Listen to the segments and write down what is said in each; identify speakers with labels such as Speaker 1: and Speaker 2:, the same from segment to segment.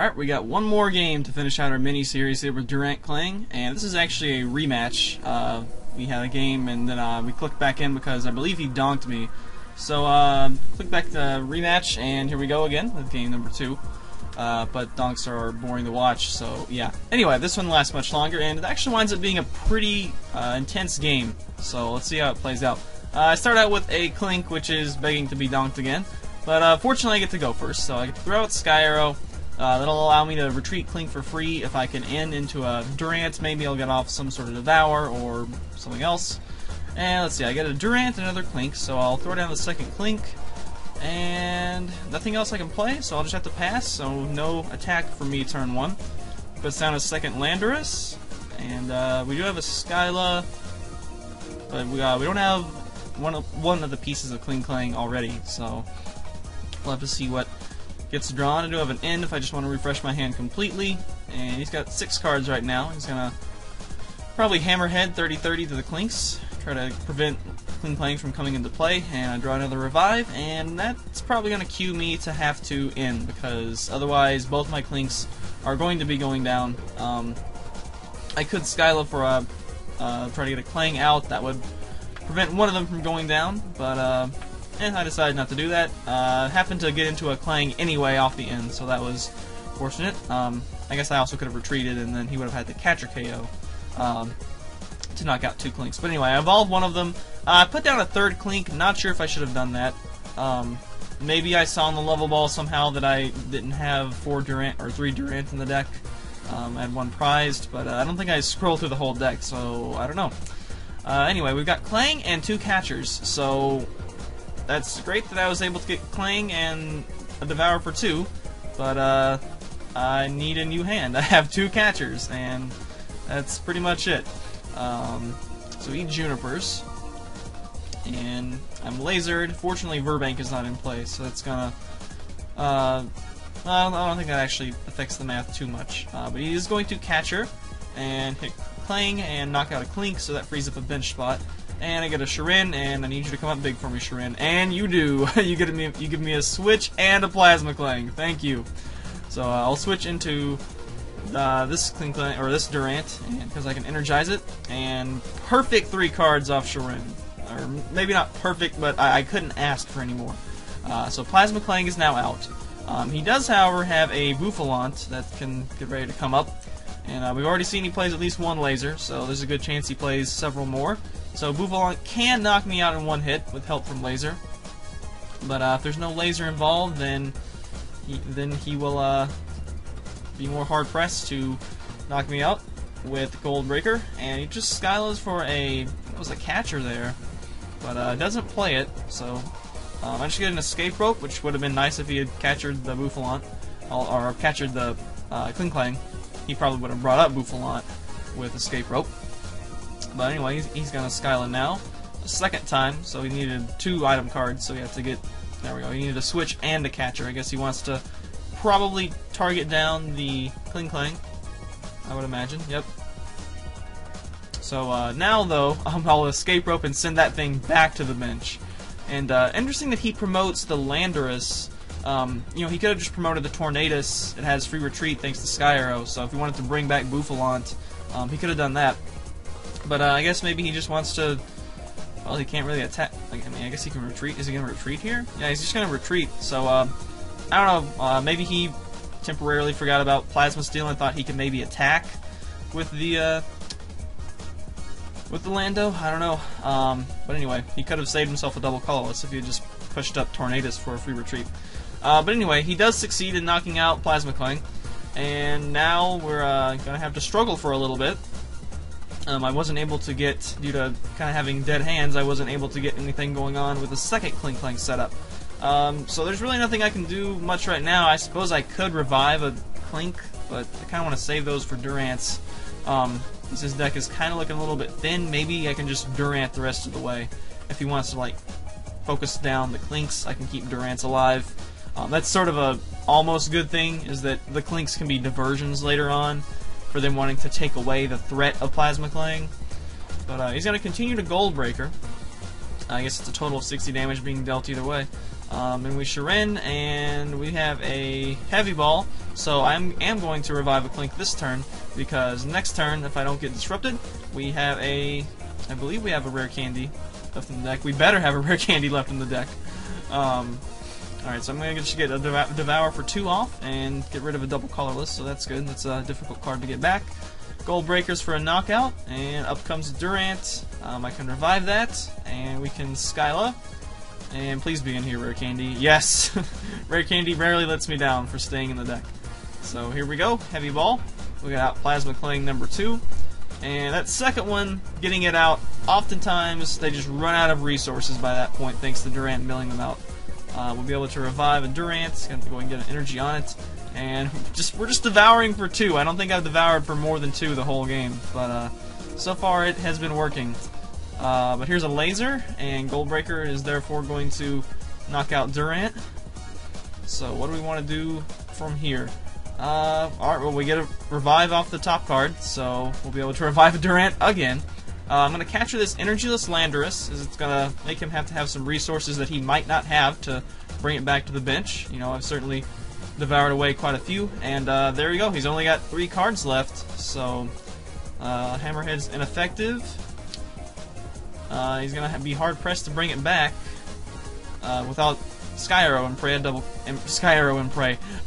Speaker 1: Alright, we got one more game to finish out our mini-series here with DurantKlang, and this is actually a rematch. We had a game, and then we clicked back in because I believe he donked me. So, click back to rematch, and here we go again with game number 2. But donks are boring to watch, so yeah. Anyway, this one lasts much longer, and it actually winds up being a pretty intense game. So, let's see how it plays out. I start out with a Klink, which is begging to be donked again. But fortunately, I get to go first, so I get to throw out Sky Arrow. That'll allow me to retreat Klink for free. If I can end into a Durant, maybe I'll get off some sort of Devour or something else. And let's see, I get a Durant and another Klink, so I'll throw down the second Klink. And nothing else I can play, so I'll just have to pass, so no attack for me turn 1. Puts down a second Landorus, and we do have a Skyla, but we don't have one of the pieces of klinklang already, so we'll have to see what gets drawn. I do have an end if I just want to refresh my hand completely, and he's got 6 cards right now. He's gonna probably Hammerhead 30-30 to the Klinks, try to prevent klinklang from coming into play, and I draw another Revive, and that's probably gonna cue me to have to end, because otherwise both my Klinks are going to be going down. I could Skyla for try to get a Klang out. That would prevent one of them from going down, but I decided not to do that. Happened to get into a Klang anyway off the end, so that was fortunate. I guess I also could have retreated, and then he would have had the catcher KO to knock out 2 Klinks. But anyway, I evolved one of them. I put down a third Klink. Not sure if I should have done that. Maybe I saw in the level ball somehow that I didn't have 4 Durant or 3 Durant in the deck. I had 1 prized, but I don't think I scrolled through the whole deck, so I don't know. Anyway, we've got Klang and 2 catchers, so that's great that I was able to get Klang and a Devour for 2, but I need a new hand. I have 2 catchers, and that's pretty much it. So eat Junipers, and I'm lasered. Fortunately, Verbank is not in play, so that's gonna I don't think that actually affects the math too much. But he is going to catcher and hit Klang and knock out a Klink, so that frees up a bench spot. And I get a Shirin, and I need you to come up big for me, Shirin. And you do. you give me a switch and a Plasma Klang. Thank you. So I'll switch into this Klinklang, or this Durant, because I can energize it. And perfect 3 cards off Shirin. Or maybe not perfect, but I couldn't ask for any more. So Plasma Klang is now out. He does, however, have a bouffalant that can get ready to come up. And we've already seen he plays at least 1 laser, so there's a good chance he plays several more. So bouffalant can knock me out in 1 hit with help from laser. But if there's no laser involved, then he will be more hard-pressed to knock me out with Gold Breaker. And he just Skylas for a catcher there, but doesn't play it, so I just get an escape rope, which would have been nice if he had captured the bouffalant, or captured the klinklang. He probably would have brought up bouffalant with escape rope. But anyway, he's gonna Skyla now, a second time, so he needed 2 item cards, so he had to get, there we go, he needed a switch and a catcher. I guess he wants to probably target down the klinklang, I would imagine, yep. So now though, I'll escape rope and send that thing back to the bench. And interesting that he promotes the Landorus. You know, he could have just promoted the Tornadus. It has free retreat thanks to Sky Arrow, so if he wanted to bring back bouffalant, he could have done that. But I guess maybe he just wants to, well, he can't really attack. Like, I mean, I guess he can retreat. Is he going to retreat here? Yeah, he's just going to retreat. So, I don't know, maybe he temporarily forgot about Plasma Steel and thought he could maybe attack with the Lando. I don't know. But anyway, he could have saved himself a double colorless if he had just pushed up Tornadus for a free retreat. But anyway, he does succeed in knocking out Plasma Klang, and now we're going to have to struggle for a little bit. I wasn't able to get, due to kind of having dead hands, I wasn't able to get anything going on with the second Klinklang setup. So there's really nothing I can do much right now. I suppose I could revive a Klink, but I kind of want to save those for Durants. His deck is kind of looking a little bit thin. Maybe I can just Durant the rest of the way. If he wants to, like, focus down the Klinks, I can keep Durants alive. That's sort of a almost good thing, is that the Klinks can be diversions later on for them wanting to take away the threat of Plasma Klang. But he's going to continue to Gold Breaker. I guess it's a total of 60 damage being dealt either way. And we Shirin, and we have a Heavy Ball. So I am going to revive a Klink this turn, because next turn, if I don't get disrupted, we have I believe we have a rare candy left in the deck. We better have a rare candy left in the deck. Alright, so I'm going to just get a Devour for 2 off and get rid of a double colorless, so that's good. That's a difficult card to get back. Gold Breakers for a knockout, and up comes Durant. I can revive that, and we can Skyla. And please be in here, Rare Candy. Yes! Rare Candy rarely lets me down for staying in the deck. So here we go, Heavy Ball. We got Plasma Clang number 2. And that second one, getting it out, oftentimes they just run out of resources by that point, thanks to Durant milling them out. We'll be able to revive a Durant, gonna go and get an energy on it. And we're just devouring for 2. I don't think I've devoured for more than 2 the whole game, but so far it has been working. But here's a laser, and Goldbreaker is therefore going to knock out Durant. So what do we want to do from here? Alright, well, we get a revive off the top card, so we'll be able to revive a Durant again. I'm going to capture this Energyless Landorus, as it's going to make him have to have some resources that he might not have to bring it back to the bench. You know, I've certainly devoured away quite a few, and there you go. He's only got 3 cards left, so Hammerhead's ineffective. He's going to be hard-pressed to bring it back without Sky Arrow and Prey.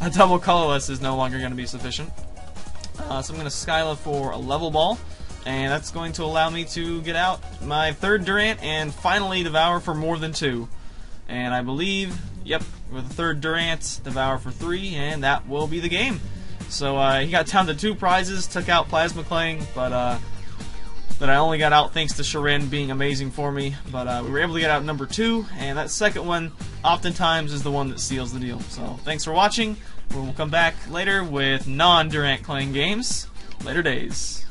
Speaker 1: A double colorless is no longer going to be sufficient. So I'm going to Skyla for a level ball, and that's going to allow me to get out my 3rd Durant and finally devour for more than 2. And I believe, yep, with the 3rd Durant, devour for 3, and that will be the game. So he got down to 2 prizes, took out Plasma Clang, but I only got out thanks to Shirin being amazing for me. But we were able to get out number 2, and that second one oftentimes is the one that seals the deal. So thanks for watching. We'll come back later with non-DurantKlang games. Later days.